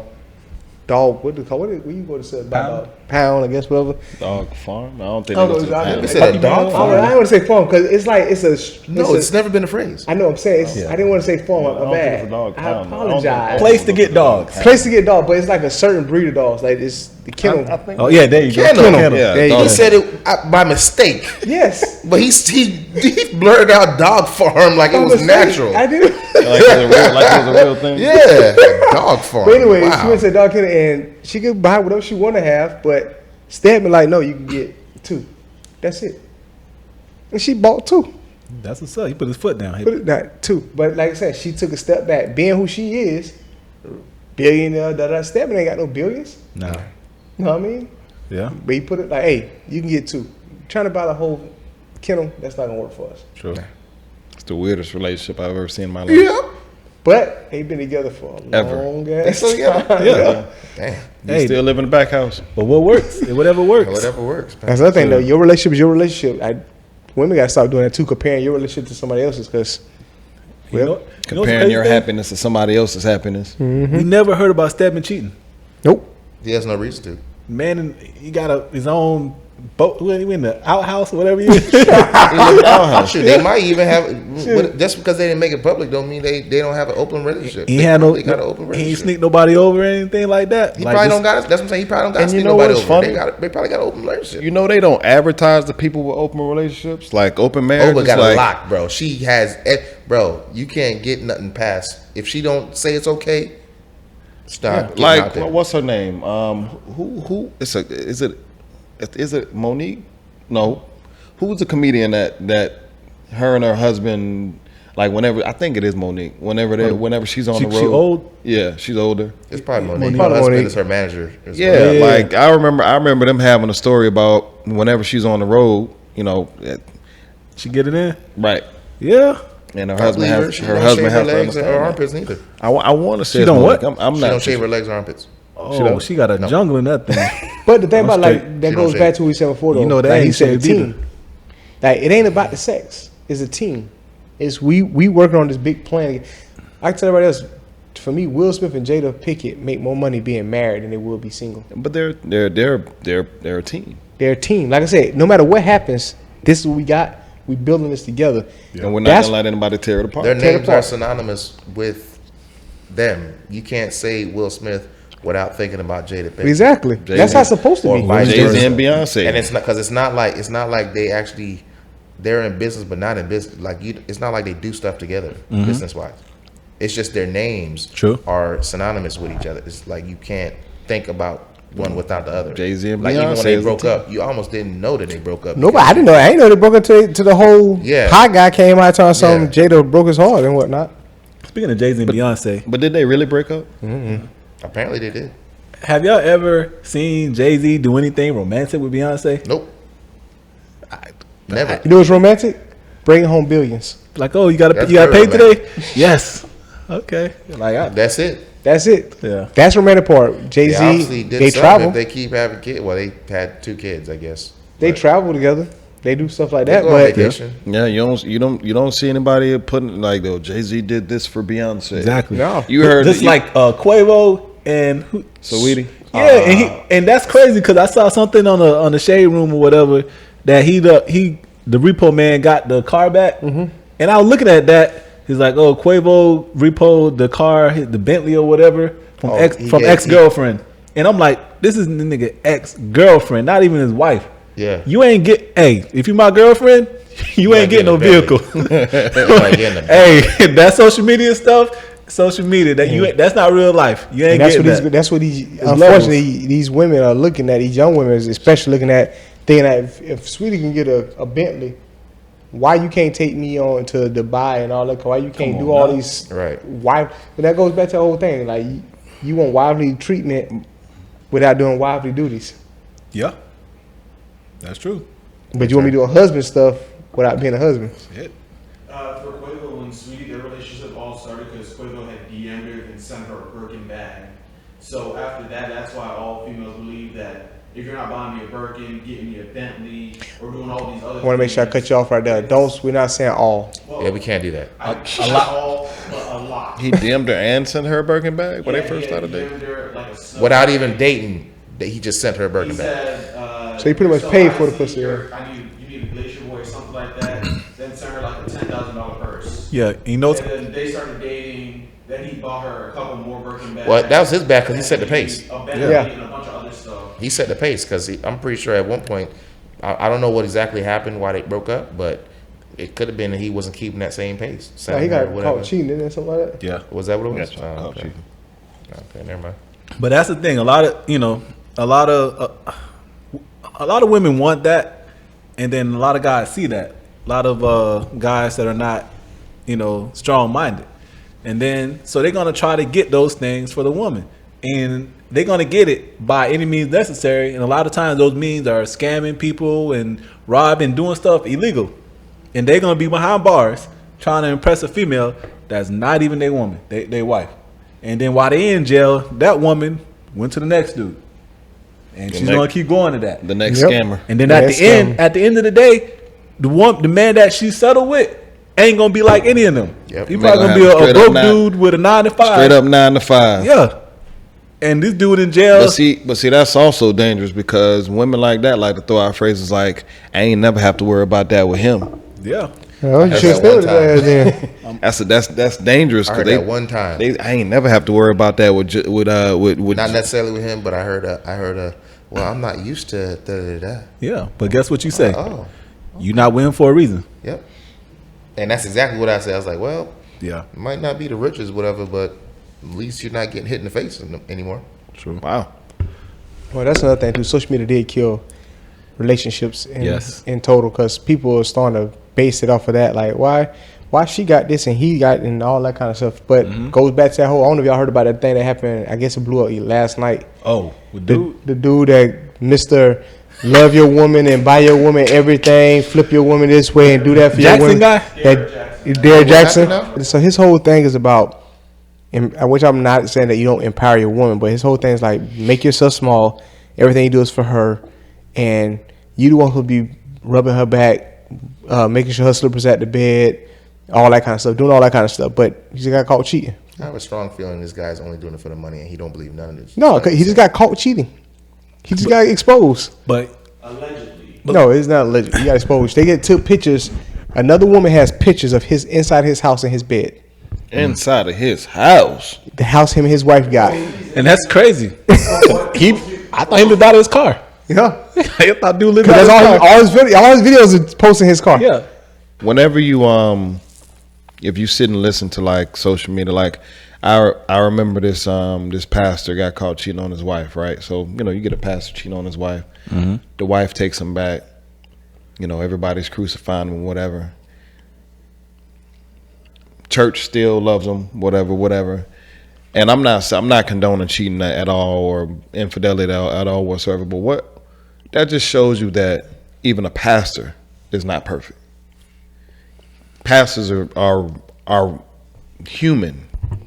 A: Dog, what do you call it? Where you go to sell pound, I guess, whatever.
D: Dog farm? I don't think
A: Oh,
D: they go to
A: no,
D: the
A: I
D: pound.
B: You said a dog
A: I
B: farm?
A: don't want to say farm because it's like
B: It's never been a phrase.
A: I know what I'm saying. I didn't want to say farm.
D: I
A: I'm
D: don't think
A: bad.
D: it's a dog
A: I
D: pound.
A: apologize.
C: Place to get dogs.
A: Place to get dog, but it's like a certain breed of dogs. Like it's the kennel.
D: I think
C: Oh yeah, there you
B: Kennel.
C: go.
D: Yeah,
A: There you
D: dog
A: go.
B: He said it by mistake,
A: Yes.
B: but he blurred out dog farm like it was natural.
A: I do.
D: like it was a real thing.
B: Yeah, dog farm.
A: But anyway,
B: Wow.
A: she went to the dog kennel and she could buy whatever she want to have, but Stedman like, no, you can get 2. That's it. And she bought 2.
C: That's what's up. He put his foot down.
A: Put it not 2. But like I said, she took a step back, being who she is. Billionaire, Stedman ain't got no billions.
C: No.
A: You know what I mean?
C: Yeah.
A: But he put it like, hey, you can get 2. Trying to buy the whole kennel, that's not gonna work for us.
C: True.
D: It's the weirdest relationship I've ever seen in my life.
B: Yeah.
A: But they've been together for a
D: Ever.
A: long
B: They
A: ass
B: still together?
A: time.
C: Yeah.
B: Damn.
D: You
C: Hey.
D: still live in the back house.
C: But what works? Whatever works.
B: Whatever works. Man.
A: That's another thing, though. Your relationship is your relationship. Women gotta stop doing that too, comparing your relationship to somebody else's. Because
C: You know- you know
D: Comparing
C: what's
D: your
C: the crazy thing?
D: happiness to somebody else's happiness.
C: We never heard about Stedman cheating.
A: nope.
B: He has no reason to.
C: Man, he got his own boat. He in the outhouse or whatever. He is.
B: Shoot, they might even have. Just because they didn't make it public, don't mean they don't have an open relationship.
C: He
B: They
C: had
B: probably got an open
C: He ain't
B: relationship.
C: sneak nobody over or anything like that.
B: He
C: Like
B: probably
C: this-
B: don't got. That's what I'm saying. He probably don't got to
D: And you
B: sneak
D: know
B: nobody
D: what's
B: over.
D: funny?
B: They probably got an open relationship.
D: You know they don't advertise the people with open relationships, like open marriage.
B: Oprah got
D: like,
B: a lock, bro. She has, bro. You can't get nothing past if she don't say it's okay. Stop. getting out
D: Like
B: there.
D: what's her name? Who? Is it Monique? No. Who was the comedian that her and her husband, like whenever, I think it is Monique. Whenever she's on the road.
C: She old?
D: Yeah, she's older.
B: It's probably Monique.
A: Monique.
B: Her husband
A: Monique.
B: is her manager. as
D: Yeah,
B: well.
C: Yeah.
D: like I remember them having a story about whenever she's on the road,
C: She get it in.
D: right.
C: Yeah.
D: And her
B: I
D: husband
B: believe her.
D: has
B: She
D: her
B: don't
D: husband
B: shave her
D: has to
B: legs and her
D: understand.
B: armpits neither.
D: I want to say
C: She
D: it's
C: don't
D: Monique.
C: what?
D: I'm
B: She
D: not.
B: don't shave her legs or armpits.
C: Oh, she got a jungle in that thing.
A: But the thing
C: I'm
A: about
C: straight.
A: like that
B: She
A: goes
B: don't
A: back
B: shave.
A: to what we said before though.
C: You know they
A: like he
C: ain't
A: said, a
C: shaved either.
A: team. Like it ain't about the sex. It's a team. It's we working on this big plan. I can tell everybody else. For me, Will Smith and Jada Pinkett make more money being married than they will be single.
D: But they're a team.
A: They're a team. Like I said, no matter what happens, this is what we got. We building this together.
D: And we're not
A: That's-
D: gonna let anybody tear it apart.
B: Their
A: Tear it
B: names are
A: apart.
B: synonymous with them. You can't say Will Smith without thinking about Jada Pinkett.
A: Exactly.
D: Jay-Z.
A: That's how it's supposed to
B: Or
A: be.
B: vice
D: Jay-Z
B: versa.
D: and Beyonce.
B: And it's not because it's not like they actually they're in business but not in business. Like it's not like they do stuff together business wise. It's just their names
C: True.
B: are synonymous with each other. It's like you can't think about one without the other.
D: Jay-Z and
B: like even
D: Beyonce
B: when they
D: is the
B: broke
D: team.
B: up, you almost didn't know that they broke up.
A: Nobody, I didn't know. I didn't know they broke into to the whole
B: Yeah.
A: hot guy came out telling some
B: Yeah.
A: Jada broke his heart and whatnot.
C: Speaking of Jay-Z and Beyonce,
D: But did they really break up?
B: Apparently they did.
C: have y'all ever seen Jay-Z do anything romantic with Beyonce?
B: Nope. Never.
A: You know what's romantic? Bring home billions.
C: Like, oh, you got
B: That's
C: pay
B: very
C: today? Yes. Okay. Like,
B: That's it.
A: That's it.
C: yeah.
A: That's romantic part. Jay
B: They obviously
A: Z,
B: did
A: they
B: something
A: travel.
B: if they keep having kids. Well, they had 2 kids, I guess.
A: They
B: But
A: travel together. They do stuff like
B: They
A: that,
B: go on
A: but
B: vacation.
D: Yeah, you don't see anybody putting like, though, Jay-Z did this for Beyonce.
C: Exactly.
A: no.
D: You heard
C: just
D: you-
C: like Quavo and
D: Saweetie.
C: Yeah, and that's crazy because I saw something on the Shade Room or whatever that the repo man got the car back, and I was looking at that. He's like, "Oh, Quavo repoed the car, the Bentley or whatever from ex girlfriend," and I'm like, "This is the nigga ex girlfriend, not even his wife."
B: Yeah.
C: You ain't if you my girlfriend, you ain't getting no vehicle. Hey, that social media stuff. Social media that's not real life. You ain't getting that.
A: That's what these unfortunately these women are looking at. These young women, especially looking at, thinking that if Sweetie can get a Bentley, why you can't take me on to Dubai and all that? Why you can't do all these?
B: Right.
A: Why? But that goes back to the whole thing. Like you want wifely treatment without doing wifely duties,
C: Yeah, that's true.
A: but you want me doing husband stuff without being a husband.
E: For Quavo and Sweetie, their relationship all started because Quavo had DM'd her and sent her a Birkin bag. So after that, that's why all females believe that if you're not buying me a Birkin, getting me a Bentley, or doing all these other
A: I want to make sure I cut you off right there. We're not saying all.
B: Yeah, we can't do that.
E: A lot. All, but a lot.
D: He DM'd her and sent her a Birkin bag when they first started dating.
B: Without even dating, that he just sent her a Birkin
E: He
B: bag.
E: said,
A: So he pretty much paid for the pussy,
E: You need a Glacier Boy or something like that. Then sent her like a $10,000 purse.
C: Yeah, you know.
E: And then they started dating. Then he bought her a couple more Birkin bags.
B: Well, that was his bag because he set the pace.
E: A Bentley
A: Yeah.
E: and a bunch of other stuff.
B: He set the pace because I'm pretty sure at one point, I don't know what exactly happened, why they broke up, but it could have been that he wasn't keeping that same pace.
A: He
B: Sending
A: got
B: her whatever.
A: caught cheating, didn't it? Something like that.
C: Yeah,
B: Was that what it was?
D: That's
B: Oh,
D: caught
B: okay.
D: cheating.
B: Okay, never mind.
C: but that's the thing. A lot of women want that, and then a lot of guys see that. A lot of guys that are not, strong minded, and then so they're gonna try to get those things for the woman, and they're gonna get it by any means necessary. And a lot of times those means are scamming people and robbing, doing stuff illegal, and they're gonna be behind bars trying to impress a female that's not even their woman, their wife. And then while they in jail, that woman went to the next dude, and she's gonna keep going to that.
D: The next
A: Yep.
D: scammer.
C: And then at the end of the day, the man that she settled with ain't gonna be like any of them.
B: Yep.
C: He
D: Man
C: probably
D: gonna
C: gonna be
D: have
C: a
D: straight up
C: broke dude with a 9 to 5.
D: Straight up 9 to 5.
C: Yeah. And this dude in jail.
D: But see, that's also dangerous because women like that like to throw out phrases like, "I ain't never have to worry about that with him."
C: Yeah.
A: Oh, you
B: That's
A: should
B: that
A: still
B: one time.
A: there.
D: That's dangerous
B: I heard
D: because
B: that one time.
D: I ain't never have to worry about that with
B: Not necessarily with him, but I heard well, I'm not used to da-da-da-da.
C: Yeah. But guess what you say?
B: Oh,
C: You not winning for a reason.
B: yep. And that's exactly what I said. I was like, well,
C: Yeah.
B: it might not be the richest, whatever, but at least you're not getting hit in the face anymore.
C: True.
D: Wow.
A: Well, that's another thing too. Social media did kill relationships in total because people are starting to base it off of that. Like, why she got this and he got and all that kind of stuff. But goes back to that whole. I don't know if y'all heard about that thing that happened. I guess it blew up last night.
C: Oh, dude.
A: The dude that Mr. Love your woman and buy your woman everything, flip your woman this way and do that for
C: Jackson
A: your woman.
C: guy?
A: Derrick Jackson.
B: happened
A: So his whole thing is about, which I'm not saying that you don't empower your woman, but his whole thing is like make yourself small. Everything you do is for her, and you don't want to be rubbing her back, making sure her slippers at the bed, all that kind of stuff, doing all that kind of stuff. But he just got caught cheating.
B: I have a strong feeling this guy's only doing it for the money, and he don't believe none of this.
A: No, 'cause he just got caught cheating. He just got exposed.
C: But
E: Allegedly.
A: No, it's not alleged. He got exposed. They took pictures. Another woman has pictures of his inside his house in his bed.
D: Inside of his house.
A: The house him and his wife got.
C: and that's crazy. I thought he lived out of his car.
A: Yeah.
C: I thought dude lived out of
A: Because
C: his car.
A: all his videos are posting his car.
C: Yeah.
D: Whenever you if you sit and listen to like social media, like I remember this this pastor got caught cheating on his wife, right? So you get a pastor cheating on his wife. The wife takes him back. Everybody's crucifying him, whatever. Church still loves him, whatever. And I'm not condoning cheating at all or infidelity at all whatsoever. But that just shows you that even a pastor is not perfect. Pastors are human.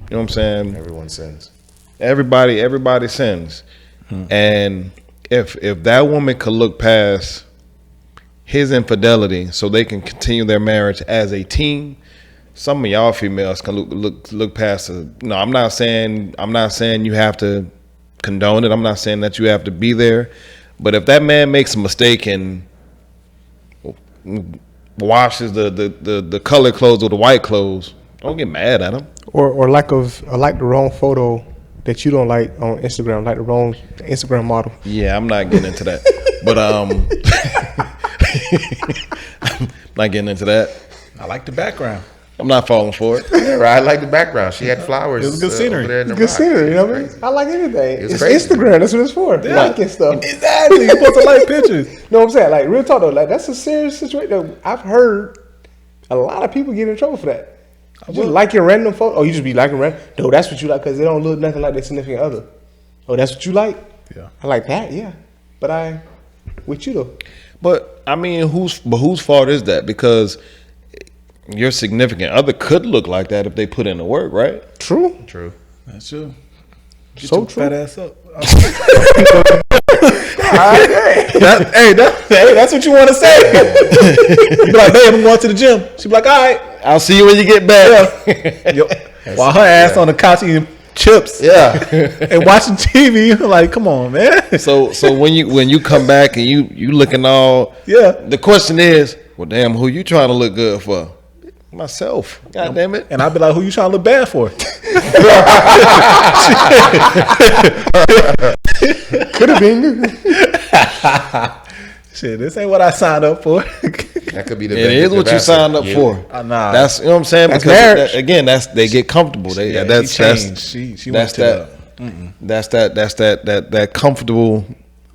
D: You know what I'm saying?
B: Everyone sins.
D: Everybody sins. And if that woman could look past his infidelity so they can continue their marriage as a team, some of y'all females can look past it. No, I'm not saying you have to condone it. I'm not saying that you have to be there. But if that man makes a mistake and washes the colored clothes with the white clothes, don't get mad at him.
A: Or like the wrong photo that you don't like on Instagram, like the wrong Instagram model.
D: Yeah, I'm not getting into that. But I'm not getting into that.
C: I like the background.
D: I'm not falling for it.
B: Yeah, right. I like the background. She had flowers.
C: It was good scenery.
B: Over there in the
A: Good
B: rock.
A: scenery, you know
B: It
A: what I
B: was
A: mean?
B: crazy.
A: I like anything.
B: was
A: It's
B: crazy.
A: Instagram. That's what it's for. Liking stuff.
C: Exactly. You're supposed to like pictures.
A: You know what I'm saying? Like, real talk though, like that's a serious situation. I've heard a lot of people get in trouble for that. You just liking random photo. Oh, you just be liking random. No, that's what you like because they don't look nothing like their significant other. Oh, that's what you like?
C: Yeah.
A: I like that, yeah. But I with you though.
D: But I mean, whose fault is that? Because your significant other could look like that if they put in the work, right?
A: True.
B: True.
C: That's true. Get
A: So
C: your
A: true.
C: fat ass up. That's what you want to say. You be like, babe, I'm going to the gym. She be like, all right.
D: I'll see you when you get back.
C: While her ass on the couch eating chips
B: Yeah.
C: and watching TV, you're like, come on, man.
D: So when you come back and you looking all,
C: Yeah.
D: the question is, well, damn, who you trying to look good for? Myself. God damn it.
C: And I'd be like, who you trying to look bad for?
A: Could have been.
C: Shit, this ain't what I signed up for.
B: That could be the.
D: It is what you signed up for.
C: Nah.
D: That's, you know what I'm saying?
A: That's
D: Because
A: marriage.
D: again, they get comfortable. They
C: Yeah,
D: that's
C: she changed. She went to
D: that's that comfortable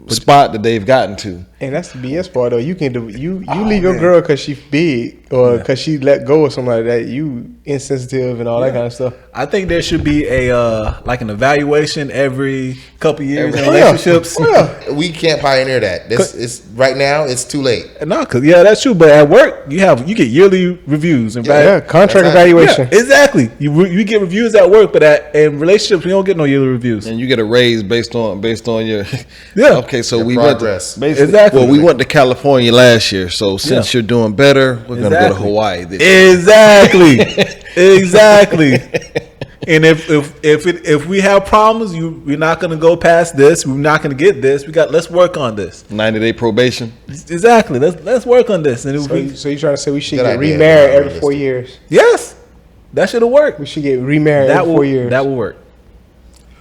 D: spot that they've gotten to.
A: And that's the BS part though. You can do you leave your girl because she big or because she let go or something like that. You insensitive and all that kind of stuff.
C: I think there should be a like an evaluation every couple years in
A: Oh, yeah.
C: relationships.
A: Oh, yeah.
B: We can't pioneer that. This is right now. It's too late.
C: No, cause yeah, that's true. But at work, you get yearly reviews. In fact,
A: Yeah, contract
B: That's right.
A: evaluation.
C: yeah, exactly. You get reviews at work, but in relationships, you don't get no yearly reviews.
D: And you get a raise based on your
C: Yeah.
D: Okay, so
B: Your
D: we
B: progress.
D: went to,
C: Exactly.
D: Well, we went to California last year, so since
C: Yeah.
D: you're doing better, we're gonna go to
C: Exactly.
D: Hawaii this year.
C: Exactly. Exactly. And if we have problems, we're not gonna go past this. We're not gonna get this. Let's work on this.
D: 90-day probation.
C: Exactly. Let's work on this. And
A: So you trying to say we should
B: Good
A: get
B: idea,
A: remarried
B: but not
A: every 4
B: realistic.
A: years?
C: yes, that should have worked.
A: We should get remarried
C: That
A: every
C: will
A: 4 years.
C: that will work.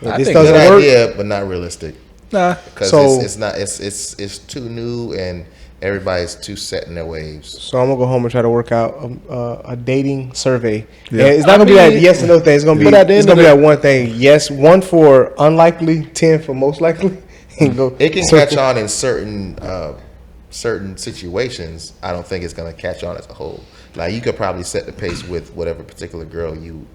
A: If
C: I
A: this
C: think
A: doesn't
B: Good
A: work,
B: idea, but not realistic.
C: Nah.
B: Because
A: So-
B: it's not. It's too new and everybody's too set in their ways.
A: so I'm gonna go home and try to work out a dating survey.
C: Yeah.
A: And it's not gonna be like yes and no thing. It's gonna be
D: But at the
A: it's
D: end
A: gonna be
D: of
A: like one thing. Yes, 1 for unlikely, 10 for most likely. And go.
B: It can
A: circle.
B: catch on in certain situations. I don't think it's going to catch on as a whole. Like you could probably set the pace with whatever particular girl you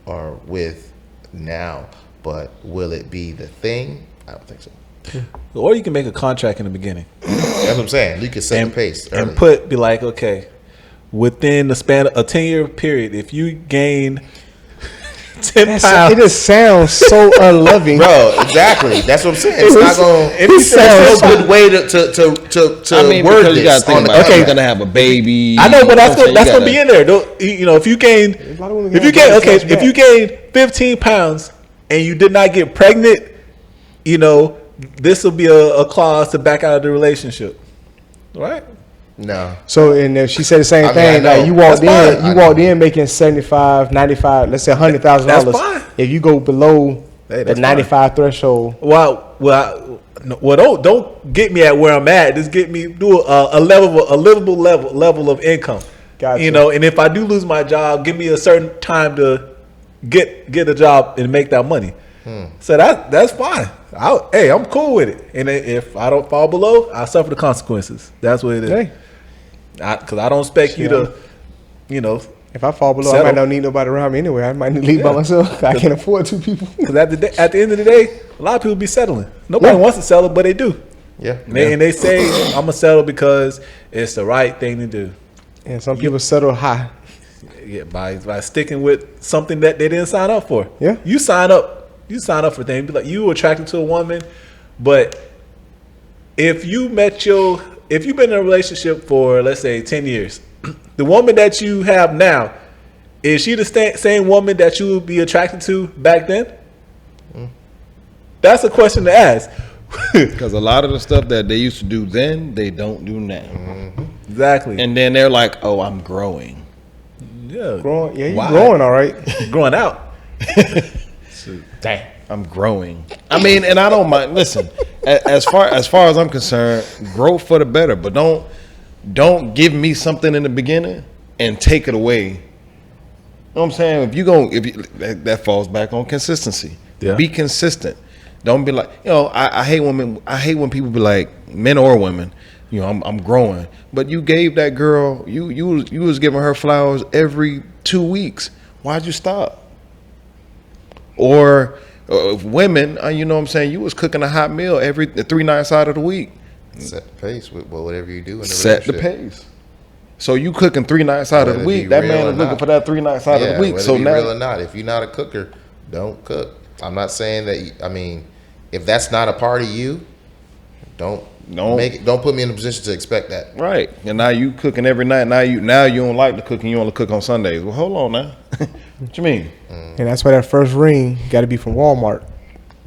B: are with now, but will it be the thing? I don't think so.
C: Or you can make a contract in the beginning
B: That's what I'm saying. You can set the pace early.
C: and be like, okay, within the span of a 10-year period, if you gain 10
A: It
C: pounds,
A: just sounds so unloving.
B: Bro, exactly. That's what I'm saying. It's not going.
A: It
B: It's
A: sounds
B: no good way to
D: I mean,
B: word
D: because you gotta
B: this
D: think
B: on the
D: about it.
B: contract.
D: You're gonna have a baby.
C: I know, but that's
D: You know what I'm saying?
C: that's
D: You
C: gonna
D: gotta-
C: be in there. You know, if you gain,
A: A lot of women
C: if you
A: get
C: gain,
A: body
C: okay, if you gain 15 pounds and you did not get pregnant, you know, this will be a clause to back out of the relationship, right?
B: No.
A: So and she said the same
B: I mean,
A: thing.
B: I know.
A: Like you walked
B: That's
A: in,
B: fine.
A: you walked in making 75, 95, let's say $100,000.
C: That's fine.
A: If you go below
C: Hey,
A: the
C: that's
A: 95 threshold,
C: Well, don't get me at where I'm at. Just get me do a livable level of income.
A: Gotcha.
C: You know, and if I do lose my job, give me a certain time to get a job and make that money. So that's fine. Hey, I'm cool with it. And if I don't fall below, I suffer the consequences. That's what it is.
A: hey,
C: Because I don't expect you to, you know,
A: if I fall below, I
C: Settle.
A: might not need nobody around me anyway. I might need to leave by
C: Yeah.
A: myself. I can't afford 2 people.
C: because at the end of the day, a lot of people be settling. Nobody wants to settle, but they do.
B: Yeah.
C: And they say, I'm going to settle because it's the right thing to do.
A: And some people settle high.
C: Yeah, by sticking with something that they didn't sign up for.
A: Yeah.
C: You sign up for things. Be like, you were attracted to a woman, but if if you've been in a relationship for, let's say, 10 years, the woman that you have now, is she the same woman that you would be attracted to back then? That's a question to ask.
D: Because a lot of the stuff that they used to do then, they don't do now.
C: Exactly.
D: And then they're like, "Oh, I'm growing."
C: Yeah,
A: Growing, yeah, you
D: Why?
A: growing all right.
C: growing out.
A: Dang.
D: I'm growing. I mean, and I don't mind. Listen, as far as I'm concerned, grow for the better. But don't give me something in the beginning and take it away. You know what I'm saying? That falls back on consistency.
C: Yeah.
D: Be consistent. Don't be like, I hate women. I hate when people be like, men or women, I'm growing. But you gave that girl, you was giving her flowers every 2 weeks. Why'd you stop? Or women, you know what I'm saying, you was cooking a hot meal every 3 nights out of the week.
B: Set the pace with whatever you do in the
D: Set the
B: relationship.
D: pace. So you cooking 3 nights out of the
B: Whether
D: week.
B: it be
D: That
B: real
D: man
B: or
D: is looking
B: not.
D: for that 3 nights out of the week.
B: Whether
D: So
B: it be
D: now,
B: real or not, if you're not a cooker, don't cook. I'm not saying that. I mean, if that's not a part of you, don't put me in a position to expect that.
D: right? And now you cooking every night. Now you don't like the cooking. You only cook on Sundays. Well, hold on now. What you mean?
A: And that's why that first ring got to be from Walmart.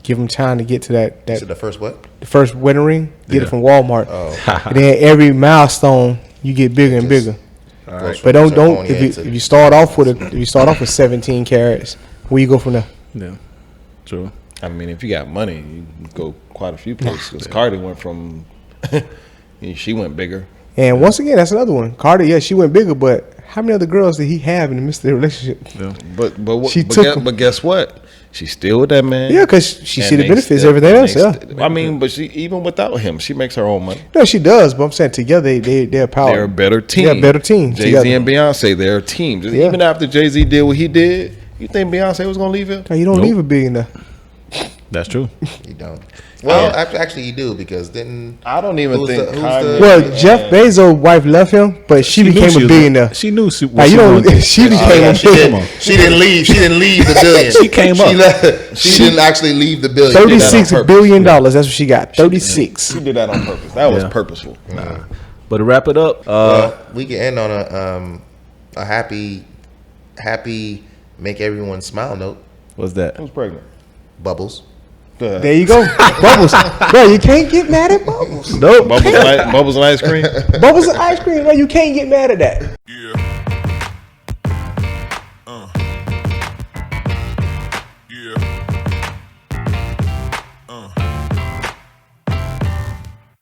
A: Give them time to get to that.
B: Is it the first what?
A: The first wedding ring, get it from Walmart.
B: Oh,
A: And then every milestone, you get bigger and bigger.
B: goes
A: But
B: from
A: don't
B: zirconia
A: if
B: to-
A: you start off with 17 carats, where you go from there?
C: Yeah, true.
D: I mean, if you got money, you can go quite a few places. Because Cardi went from, she went bigger.
A: And once again, that's another one. Carter, yeah, she went bigger, but how many other girls did he have in the midst of the relationship?
C: Yeah.
D: But guess what? She's still with that man.
A: Yeah, because she
D: And
A: see the
D: they
A: benefits,
D: still-
A: everything
D: and
A: else.
D: they
A: Yeah,
D: still- I mean, but she even without him, she makes her own money.
A: no, she does. But I'm saying together, they're a power.
D: They're a better team.
A: They're a better team
D: Jay-Z
A: together.
D: and Beyonce, they're a team. Just
A: Yeah.
D: Even after Jay-Z did what he did, you think Beyonce was gonna leave him?
A: No, you don't leave a billionaire.
C: That's true.
B: you don't. Well, actually, you do because then
D: I don't even
B: Who's
D: think
B: the- who's
D: Kanye.
B: the-
A: Well, Jeff Bezos' wife left him, but she
C: knew
A: became
C: she
A: a
C: was-
A: billionaire.
C: She knew she.
A: Now, you don't. She became a
B: she
A: billionaire.
B: didn't. She didn't leave. She didn't leave the billion.
C: She came up.
B: She didn't actually leave the billion.
A: $36
D: purpose.
A: billion. That's what she got. 36.
D: She did that on purpose. That was
C: Yeah.
D: purposeful.
C: But to wrap it up,
B: Well, we can end on a happy, make everyone smile note.
C: what's that?
D: Who's pregnant?
B: Bubbles.
A: There you go. Bubbles. Bro, you can't get mad at Bubbles.
C: Nope.
D: Bubbles and ice cream.
A: Bubbles and ice cream. Bro, you can't get mad at that.
F: Yeah.